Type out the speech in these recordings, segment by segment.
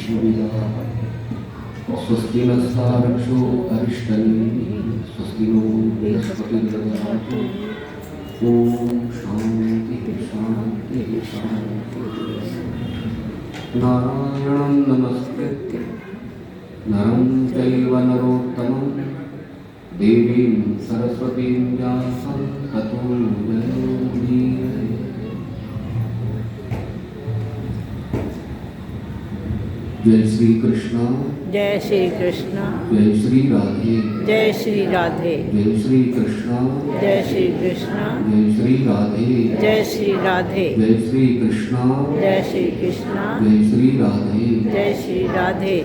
शिविदाः स्वस्ति नस्तारक्षो अरिष्टनेमिः स्वस्ति नो बृहस्पतिर्दधातु ॐ शान्ति शान्ति शान्ति। नारायणं नमस्कृत्य नरं चैव नरोत्तमं देवीं सरस्वतीं व्यासं ततो जयमुदीरये। जय श्री कृष्ण, जय श्री कृष्ण, जय श्री राधे, जय श्री राधे, जय श्री कृष्ण, जय श्री कृष्ण, जय श्री राधे, जय श्री राधे, जय श्री कृष्ण, जय श्री कृष्ण, जय श्री राधे। जय श्री राधे।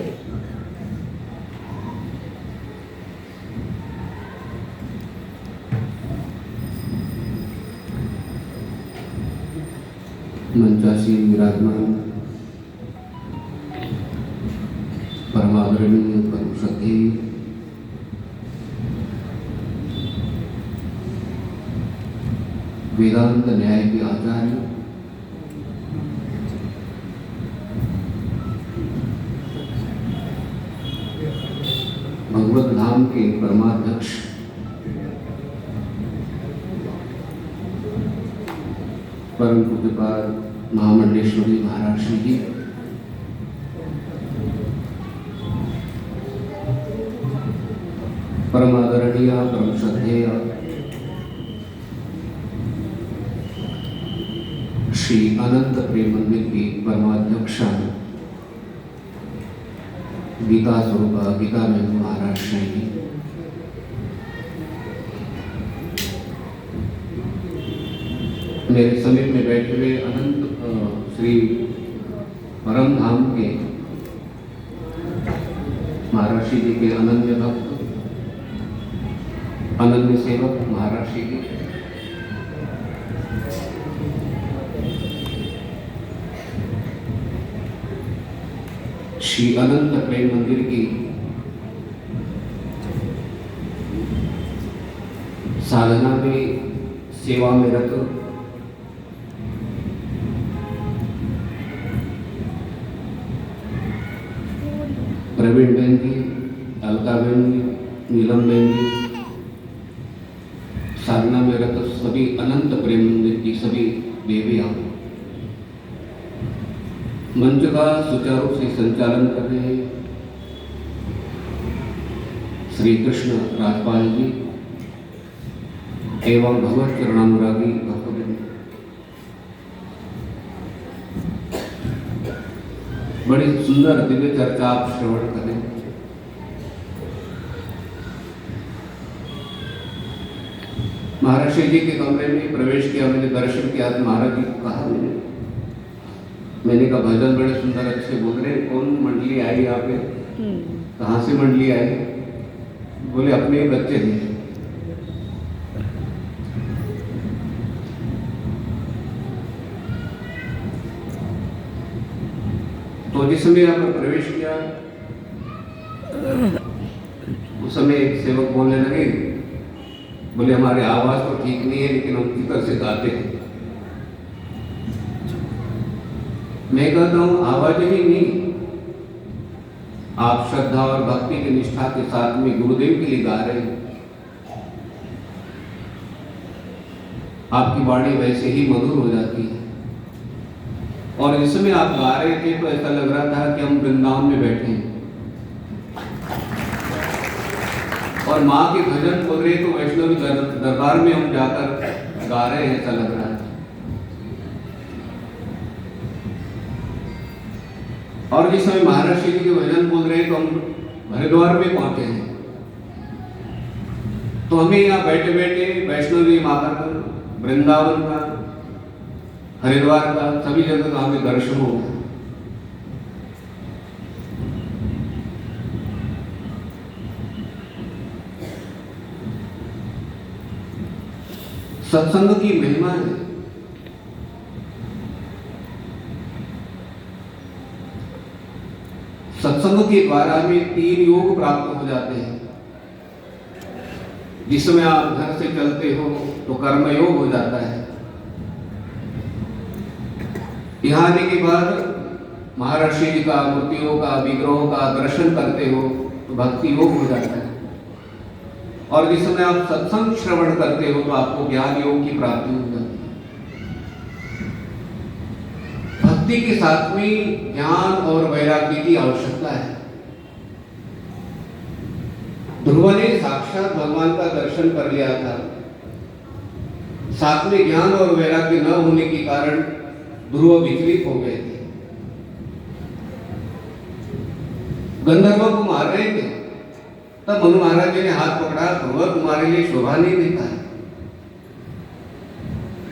मंचासीन विराजमान परमादरणीय परम श्रद्धेय वेदांत न्याय के आचार्य भगवत धाम के परमाध्यक्ष परम पूज्यपाद महामंडलेश्वरी महाराज श्री जी, परम आदरणीय परम श्रद्धेय श्री अनंत प्रेम मंदिर की परमाध्यक्षा गीता स्वरूपा गीता में महाराज श्री जी, मेरे समीप में बैठे हुए अनंत श्री परम धाम के महाराज श्री जी के अनन्य भक्त अनन्य सेवक महाराज श्री जी, श्री अनंत प्रेम मंदिर की साधना में सेवा में रत प्रवीण बहन जी, अलका बहन जी, नीलम बहन जी, साधना में रत सभी अनंत प्रेम मंदिर की सभी देवियां मंच का सुचारू से संचालन कर रहे हैं श्री कृष्ण राजपाल जी एवं भगवत चरणानुरागी भक्तजन, बड़ी सुंदर दिव्य चर्चा आप श्रवण करें। महाराज श्री जी के कमरे में प्रवेश किया, मैंने दर्शन किया, महाराज जी को कहा, मैंने कहा भजन बड़े सुंदर अच्छे बोल रहे, कौन मंडली आई यहाँ पे, कहाँ से मंडली आई? बोले अपने ही बच्चे थे। तो जिस समय यहाँ पर प्रवेश किया उस समय एक सेवक बोलने लगे, बोले हमारे आवाज तो ठीक नहीं है लेकिन हम भीतर से गाते हैं। मैं कहता हूं आवाज ही नहीं, आप श्रद्धा और भक्ति की निष्ठा के साथ में गुरुदेव के लिए गा रहे हैं, आपकी वाणी वैसे ही मधुर हो जाती है। और इस समय आप गा रहे थे तो ऐसा लग रहा था कि हम वृंदावन में बैठे हैं और माँ के भजन बोल रहे तो वैष्णवी दरबार में हम जाकर गा रहे हैं, ऐसा लग रहा है। और जिस समय महाराज श्री जी के भजन बोल रहे हैं तो हम हरिद्वार में पहुंचे हैं, तो हमें यहाँ बैठे बैठे वैष्णवी माता का, वृंदावन का, हरिद्वार का, सभी जगह का हमें दर्शन हो। सत्संग की महिमा है। सत्संग के द्वारा हमें 3 योग प्राप्त हो जाते हैं। जिसमें आप घर से चलते हो तो कर्म योग हो जाता है। यहाँ आने के बाद महर्षि जी का, मूर्तियों का, विग्रहों का दर्शन करते हो तो भक्ति योग हो जाता है। और जिस समय आप सत्संग श्रवण करते हो तो आपको ज्ञान योग की प्राप्ति हो जाती है। भक्ति के साथ में ज्ञान और वैराग्य की आवश्यकता है। ध्रुव ने साक्षात भगवान का दर्शन कर लिया था, साथ में ज्ञान और वैराग्य न होने के कारण ध्रुव विचलित हो गए थे। गंधर्व को मार रहे थे, तब मनु महाराज जी ने हाथ पकड़ा, ध्रुव तुम्हारे लिए शोभा नहीं देता है।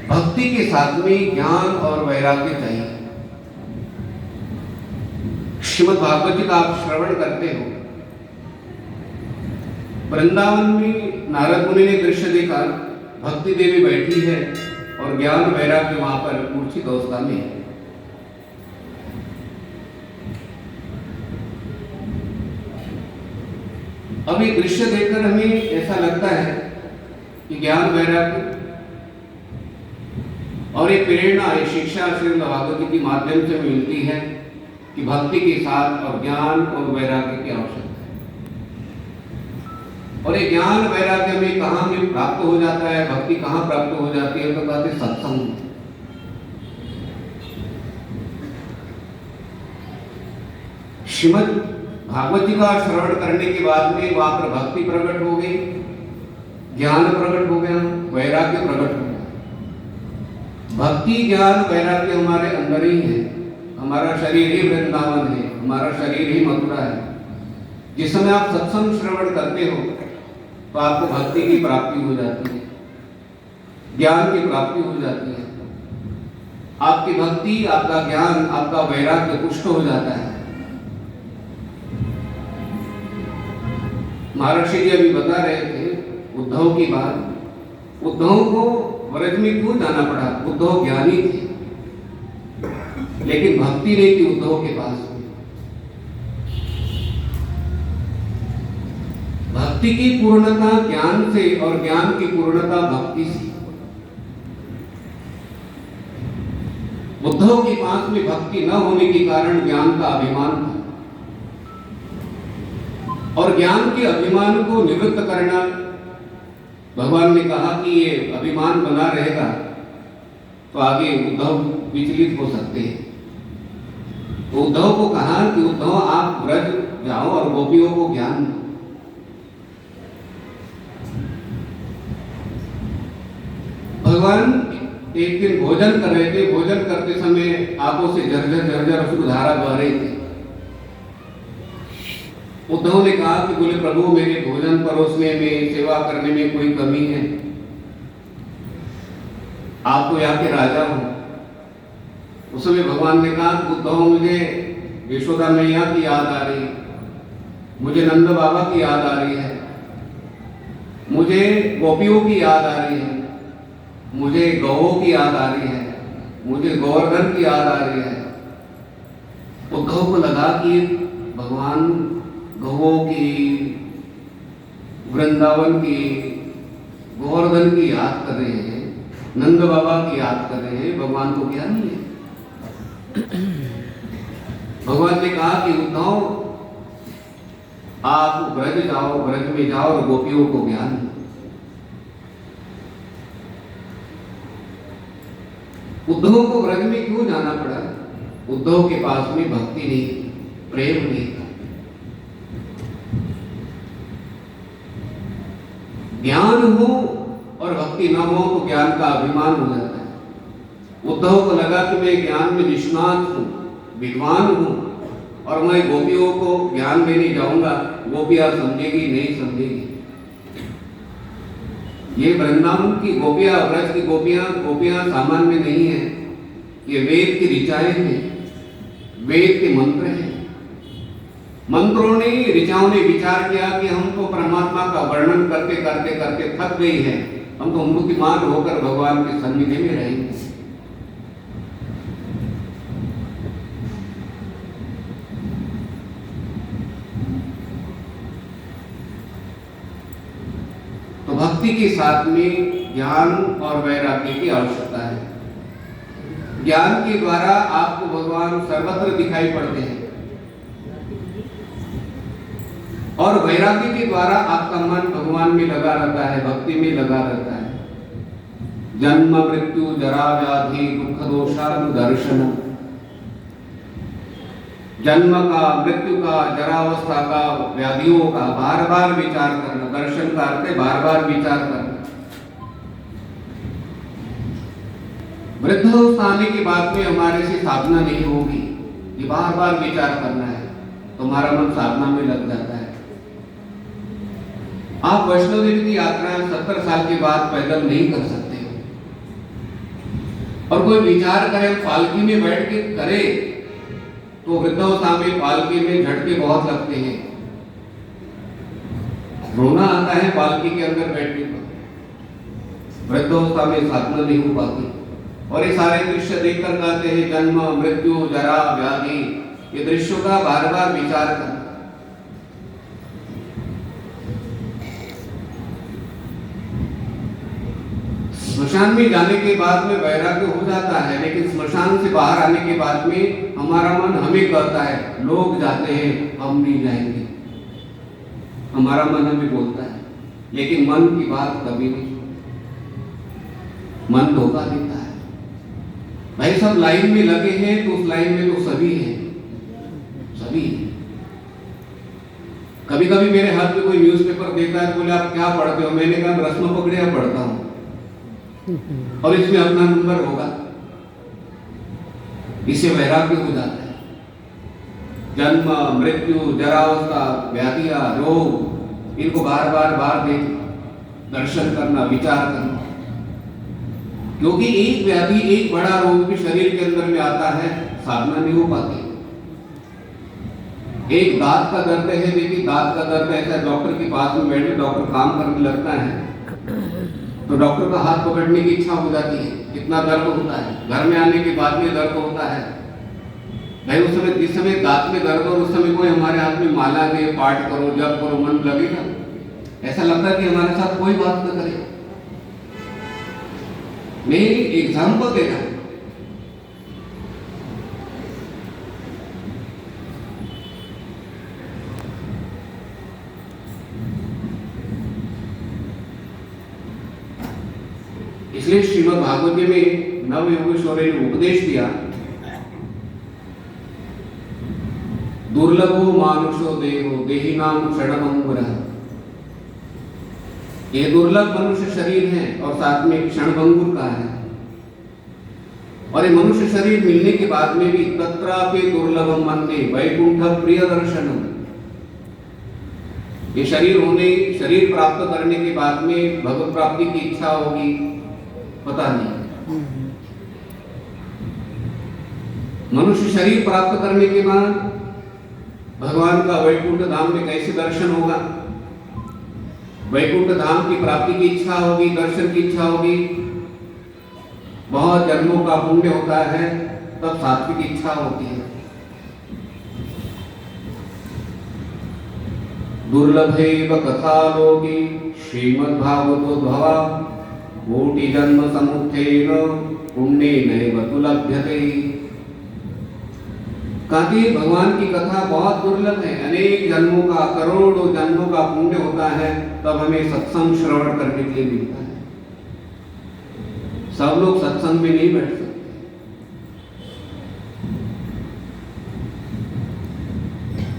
भक्ति के साथ में ज्ञान और वैराग्य चाहिए। श्रीमद् भागवत जी का आप श्रवण करते हो, वृंदावन में नारद मुनि ने दृश्य देखा, भक्ति देवी बैठी है और ज्ञान वैराग्य वहां पर मूर्छित अवस्था में है। अब ये दृश्य देखकर हमें ऐसा लगता है कि ज्ञान वैराग्य और ये प्रेरणा, ये शिक्षा श्रीमद् भागवत जी के माध्यम से मिलती है कि भक्ति के साथ और ज्ञान और वैराग्य की आवश्यकता है। और ये ज्ञान वैराग्य में कहाँ में प्राप्त हो जाता है, भक्ति कहाँ प्राप्त हो जाती है, तो कहते सत्संग। श्रीमद् भागवत जी का श्रवण करने के बाद में वहां पर भक्ति प्रकट हो गई, ज्ञान प्रकट हो गया, वैराग्य प्रकट हो गया। भक्ति ज्ञान वैराग्य हमारे अंदर ही है। हमारा शरीर ही वृंदावन है, हमारा शरीर ही मथुरा है। जिस समय आप सत्संग श्रवण करते हो तो आपको भक्ति की प्राप्ति हो जाती है, ज्ञान की प्राप्ति हो जाती है। आपकी भक्ति, आपका ज्ञान, आपका वैराग्य पुष्ट हो जाता है। महर्षि जी अभी बता रहे थे उद्धव की बात। उद्धव को व्रज में क्यों जाना पड़ा? उद्धव ज्ञानी थे, लेकिन भक्ति नहीं थी उद्धव के पास। भक्ति की पूर्णता ज्ञान से और ज्ञान की पूर्णता भक्ति से। उद्धव के पास में भक्ति न होने के कारण ज्ञान का अभिमान था, और ज्ञान के अभिमान को निवृत्त करना, भगवान ने कहा कि ये अभिमान बना रहेगा तो आगे उद्धव विचलित हो सकते हैं। तो उद्धव को कहा कि उद्धव आप व्रज जाओ और गोपियों को ज्ञान दो। भगवान एक दिन भोजन कर रहे थे, भोजन करते समय आंखों से झरझर झरझर अश्रुधारा बह रही थी। उद्धव ने कहा कि बोले प्रभु मेरे भोजन परोसने में, सेवा करने में कोई कमी है? आप तो यहाँ के राजा हो। उस समय भगवान ने कहा उद्धव मुझे यशोदा मैया की याद आ रही, मुझे नंद बाबा की याद आ रही है, मुझे गोपियों की याद आ रही है, मुझे गौओं की याद आ रही है, मुझे गोवर्धन की याद आ रही है। उद्धव को लगा कि भगवान गौओं की, वृंदावन की, गोवर्धन की याद कर रहे हैं, नंद बाबा की याद कर रहे हैं, भगवान को क्या नहीं है। भगवान ने कहा कि उद्धव आप ब्रज जाओ, ब्रज में जाओ और गोपियों को ज्ञान दो। उद्धव को ब्रज में क्यों जाना पड़ा? उद्धव के पास में भक्ति नहीं, प्रेम नहीं था। ज्ञान हो और भक्ति न हो तो ज्ञान का अभिमान हो जाता है। उद्धव को लगा कि मैं ज्ञान में निष्णात हूं, विद्वान हूं, और मैं गोपियों को ज्ञान देने जाऊंगा, गोपियां समझेगी नहीं समझेगी। ये वृंदावन की गोपियां, व्रज की गोपियां सामान्य नहीं है। ये वेद की ऋचाएं हैं, वेद के मंत्र हैं। मंत्रों ने, ऋचाओं ने विचार किया कि हम तो परमात्मा का वर्णन करते करते करते थक गई है, हम तो मूर्तिमान होकर भगवान के सन्निधि में रहेंगे। तो भक्ति के साथ में ज्ञान और वैराग्य की आवश्यकता है। ज्ञान के द्वारा आपको भगवान सर्वत्र दिखाई पड़ते हैं और वैराग्य के द्वारा आपका मन भगवान में लगा रहता है, भक्ति में लगा रहता है। जन्म मृत्यु जरा व्याधि दुख दोषानुदर्शन, जन्म का, मृत्यु का, जरावस्था का, व्याधियों का बार बार विचार करना। दर्शन का अर्थ है बार बार विचार करना। वृद्धावस्था आने के बाद में हमारे से साधना नहीं होगी, ये बार बार विचार करना है, तो हमारा मन साधना में लग जाता है। आप वैष्णो देवी की यात्रा 70 साल के बाद पैदल नहीं कर सकते हो, और कोई विचार करे पालकी में बैठ के करे तो वृद्धावस्था में पालकी में झटके बहुत लगते हैं, रोना आता है पालकी के अंदर बैठने पर। वृद्धावस्था में साधना नहीं हो पाती और ये सारे दृश्य देखकर कहते हैं जन्म मृत्यु जरा व्याधि, ये दृश्यों का बार बार विचार करना। स्मशान में जाने के बाद में वैराग्य हो जाता है, लेकिन स्मशान से बाहर आने के बाद में हमारा मन हमें कहता है लोग जाते हैं हम नहीं जाएंगे। हमारा मन हमें बोलता है, लेकिन मन की बात कभी नहीं सुनता। मन धोखा देता है। भाई सब लाइन में लगे हैं तो उस लाइन में तो सभी हैं, सभी हैं। कभी कभी मेरे हाथ में कोई न्यूज़पेपर देता है, बोले आप क्या पढ़ते हो? मैंने कहा रस्म पकड़िया पढ़ता हूं और इसमें अपना नंबर होगा। इससे वैराग्य हो जाता है। जन्म मृत्यु जरावस्था व्याधियां रोग, इनको बार बार देख दर्शन करना, विचार करना, क्योंकि एक व्याधि एक बड़ा रोग भी शरीर के अंदर में आता है, साधना नहीं हो पाती। एक दांत का दर्द है, देखिए दांत का दर्द ऐसा, डॉक्टर के पास में बैठे डॉक्टर काम करने लगता है तो डॉक्टर का हाथ पकड़ने की इच्छा हो जाती है, कितना दर्द होता है। घर में आने के बाद में दर्द होता है। भाई उस समय, जिस समय दांत में दर्द और उस समय कोई हमारे हाथ में माला दे, पाठ करो, जप करो, मन लगेगा? ऐसा लगता है कि हमारे साथ कोई बात न करे। मैं एग्जाम्पल देता हूं। इसलिए श्रीमद् भागवत में नव योगेश्वरी ने उपदेश दिया, दुर्लभो मानुषो देहो देही नाम क्षणभंगुरः। ये दुर्लभ मनुष्य शरीर है और साथ में क्षणभंगुर का है। और ये मनुष्य शरीर मिलने के बाद में भी तत्रापि दुर्लभम मन्ये वैकुंठ प्रिय दर्शनम। ये शरीर प्राप्त करने के बाद में भगवत प्राप्ति की इच्छा होगी, पता नहीं। मनुष्य शरीर प्राप्त करने के बाद भगवान का वैकुंठ धाम में कैसे दर्शन होगा? वैकुंठ धाम की प्राप्ति की इच्छा होगी, दर्शन की इच्छा होगी, बहुत जन्मों का पुण्य होता है, तब सात्विक इच्छा होती है। दुर्लभैव कथा लोके श्रीमद्भागवतोद्भवा कोटि जन्म समुत्थेन पुण्येनैव तु लभ्यते। कहते भगवान की कथा बहुत दुर्लभ है, अनेक जन्मों का, करोड़ों जन्मों का पुण्य होता है, तब हमें सत्संग श्रवण करने के लिए मिलता है। सब लोग सत्संग में नहीं बैठ सकते।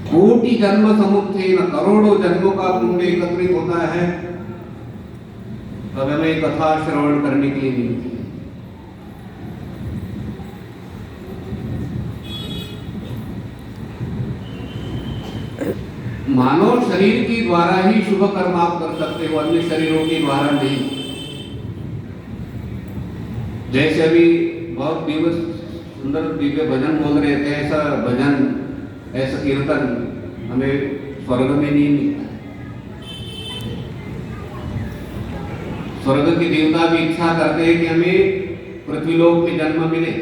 कोटि जन्म समुत्थेन, करोड़ों जन्मों का पुण्य एकत्रित होता है, तब हमें कथा श्रवण करने के लिए मिलती है। मानव शरीर के द्वारा ही शुभ कर्म आप कर सकते हो, अन्य शरीरों के द्वारा नहीं। जैसे अभी बहुत दिव्य सुंदर दिव्य भजन बोल रहे थे, ऐसा भजन, ऐसा कीर्तन हमें स्वर्ग में नहीं मिलता। स्वर्ग के देवता भी इच्छा करते हैं कि हमें पृथ्वीलोक में जन्म मिले।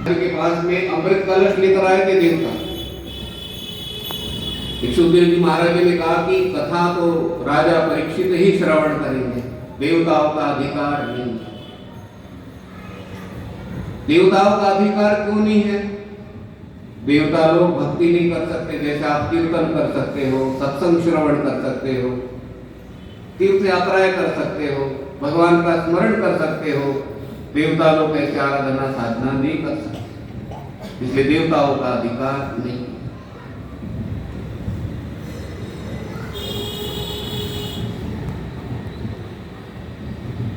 के पास में अमृत कलश लेकर आए थे देवता, सुखदेव जी महाराज ने कहा कि कथा तो राजा परीक्षित ही श्रवण करेंगे, देवताओं का अधिकार नहीं है। देवताओं का अधिकार क्यों नहीं है? देवता लोग भक्ति नहीं कर सकते, जैसे आप कीर्तन कर सकते हो, सत्संग श्रवण कर सकते हो, तीर्थ यात्राएं कर सकते हो, भगवान का स्मरण कर सकते हो। देवता लोग ऐसे आराधना साधना नहीं कर सकते, इसलिए देवताओं का अधिकार नहीं।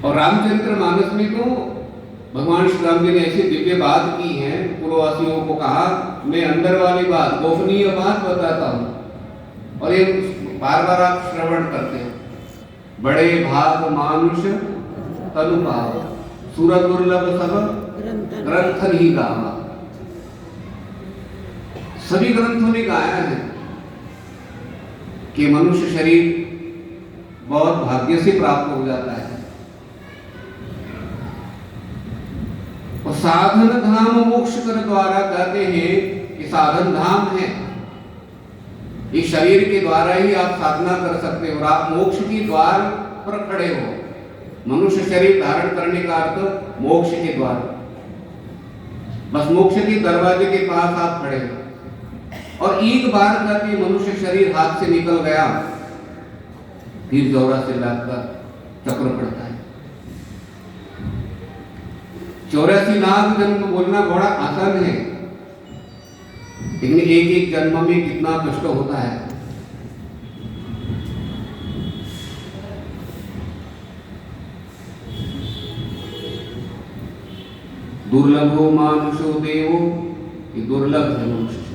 और रामचरित्र मानस में तो भगवान श्री राम जी ने ऐसी दिव्य बात की है, पूर्ववासियों को कहा मैं अंदर वाली बात, गोपनीय बात बताता हूं और ये बार बार आप श्रवण करते हैं। बड़े भाग मानुष तनु पावा, सुर दुर्लभ सब ग्रंथन ही गावा। सभी ग्रंथों ने गाया है कि मनुष्य शरीर बहुत भाग्य से प्राप्त हो जाता है। और साधन धाम मोक्ष कर द्वारा कहते हैं कि साधन धाम है, इस शरीर के द्वारा ही आप साधना कर सकते हो और आप मोक्ष के द्वार पर खड़े हो। मनुष्य शरीर धारण करने का अर्थ मोक्ष के द्वार, बस मोक्ष के दरवाजे के पास आप खड़े हो। और एक बार कहते मनुष्य शरीर हाथ से निकल गया, फिर 84 लाख का चक्र पड़ता है। 84 लाख जन्म बोलना बड़ा आसान है, लेकिन एक एक जन्म में कितना कष्ट होता है। दुर्लभो मानुषो देवो, ये दुर्लभ है मनुष्य शरीर।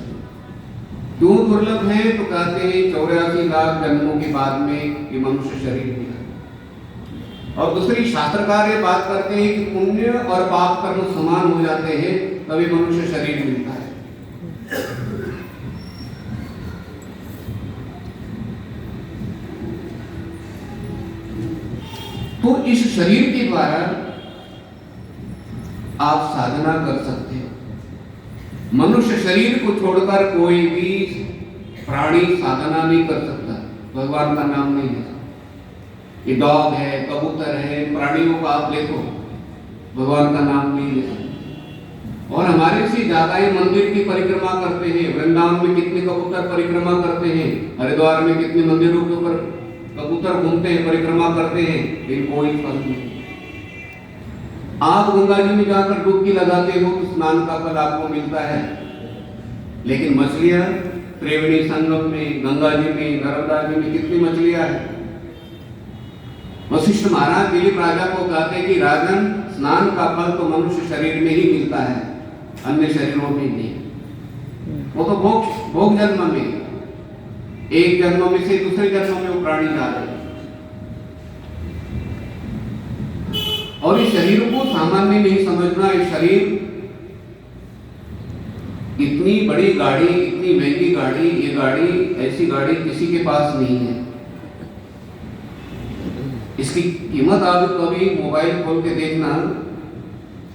क्यों दुर्लभ है? तो कहते हैं 84 लाख जन्मों के बाद में ये मनुष्य शरीर मिला। और दूसरी शास्त्रकार ये बात करते हैं कि पुण्य और पाप कर्म समान हो जाते हैं तभी मनुष्य शरीर मिलता है। तो इस शरीर के द्वारा आप साधना कर सकते हो। मनुष्य शरीर को छोड़कर कोई भी प्राणी साधना नहीं कर सकता, भगवान का नाम नहीं है। ये डॉग है, कबूतर है, प्राणियों को आप देखो, भगवान का नाम नहीं लेते। और हमारे से ज्यादा ही मंदिर की परिक्रमा करते हैं। वृंदावन में कितने कबूतर परिक्रमा करते हैं, हरिद्वार में कितने मंदिरों के ऊपर कबूतर घूमते हैं, परिक्रमा करते हैं, लेकिन कोई फल नहीं। आप गंगा जी में जाकर डुबकी लगाते हो तो स्नान का फल आपको मिलता है, लेकिन मछलियां त्रिवेणी संगम में, गंगा जी में, नर्मदा जी में कितनी मछलियां हैं। वशिष्ठ महाराज दिलीप राजा को कहते कि राजन, स्नान का फल तो मनुष्य शरीर में ही मिलता है, अन्य शरीरों में नहीं। वो तो भोग जन्म में, एक जन्म में से दूसरे जन्म में वो प्राणी जा रहे हैं। और इस शरीर को सामान्य नहीं समझना। इस शरीर इतनी बड़ी गाड़ी, इतनी महंगी गाड़ी, ये गाड़ी, ऐसी गाड़ी किसी के पास नहीं है। इसकी कीमत आप कभी मोबाइल खोल के देखना,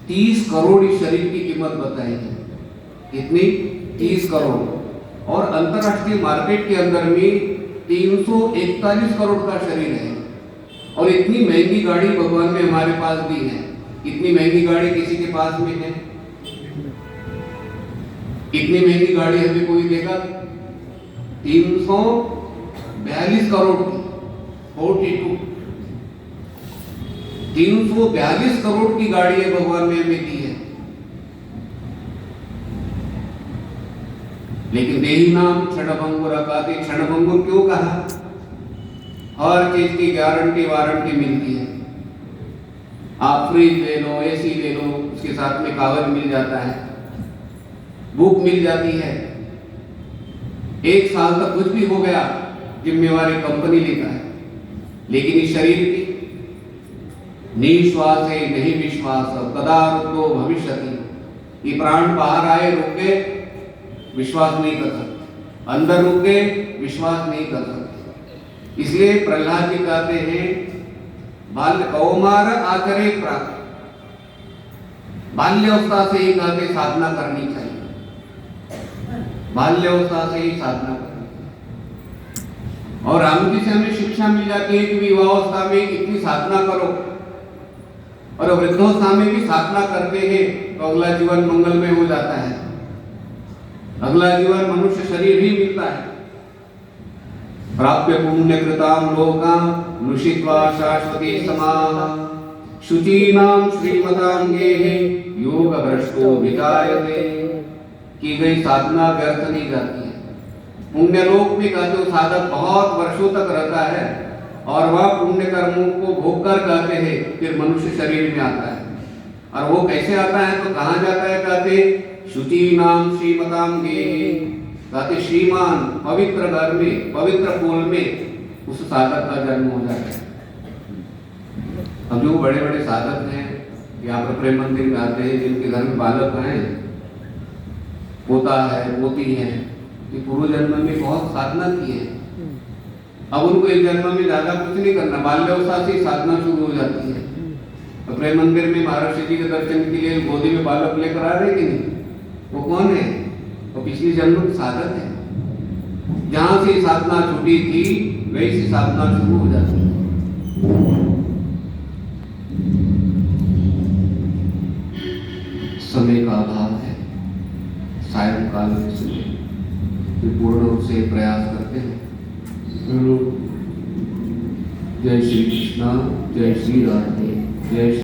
30 करोड़ इस शरीर की कीमत बताएगी। इतनी 30 करोड़। और अंतरराष्ट्रीय मार्केट के अंदर में 341 करोड़ का शरीर है। और इतनी महंगी गाड़ी भगवान ने हमारे पास दी है। इतनी महंगी गाड़ी किसी के पास में है? इतनी महंगी गाड़ी अभी कोई देगा? 342 करोड़ की, 42 342 करोड़ की गाड़ी है भगवान ने हमें दी है। लेकिन देही नाम क्षणभंगुर अकाति। क्षणभंगुर क्यों कहा? हर चीज की गारंटी वारंटी मिलती है। आप फ्रिज ले लो, एसी ले लो, उसके साथ में कागज मिल जाता है, बुक मिल जाती है। 1 साल तक कुछ भी हो गया जिम्मेवारी कंपनी लेता है। लेकिन इस शरीर की निश्वास है, नहीं विश्वास, कदा रुको भविष्यति। ये प्राण बाहर आए, रुक गए, विश्वास नहीं कर सकते, अंदर रुक गए, विश्वास नहीं कर सकते। इसलिए प्रहलाद जी कहते हैं बाल्य कौमार आचरे प्राप्त। बाल्यावस्था से ही कहते साधना करनी चाहिए, बाल्यावस्था से ही साधना करनी चाहिए। और राम जी से हमें शिक्षा मिल जाती है कि विवाहावस्था में इतनी साधना करो और वृद्धावस्था में भी साधना करते हैं तो अगला जीवन मंगलमय हो जाता है, अगला जीवन मनुष्य शरीर ही मिलता है। प्राप्य पुण्य कृताम लोकाम नुषित्वा शाश्वती समाः शुचीनाम श्रीमताम गेहे योग भ्रष्टो विजायते। की गई साधना व्यर्थ नहीं जाती है। पुण्य लोक में कहते हो साधक बहुत वर्षों तक रहता है और वह पुण्य कर्मों को भोग कर कहते हैं फिर मनुष्य शरीर में आता है। और वो कैसे आता है तो कहाँ जाता है कहते शुचि नाम श्रीमताम गेहे, कहते श्रीमान पवित्र घर में पवित्र कुल में उस साधक का जन्म हो जाता है। अब जो बड़े बड़े साधक हैं यहाँ पर प्रेम मंदिर में आते हैं जिनके घर में बालक हैं, पोता है पोती है, ये पूर्व जन्म में बहुत साधना की है। अब उनको एक जन्म में ज्यादा कुछ नहीं करना, बाल्यावस्था से साधना शुरू हो जाती है। तो प्रेम मंदिर में महर्षि जी के दर्शन के लिए गोदी में बालक लेकर आ रहे कि नहीं, वो कौन है? वो पिछली जन्म के साधक है। जहां से साधना छूटी थी वही से साधना शुरू हो जाती है। समय का अभाव है, सायंकाल में समय पूर्ण रूप से प्रयास करते हैं। जय श्री कृष्णा, जय श्री राधे, जय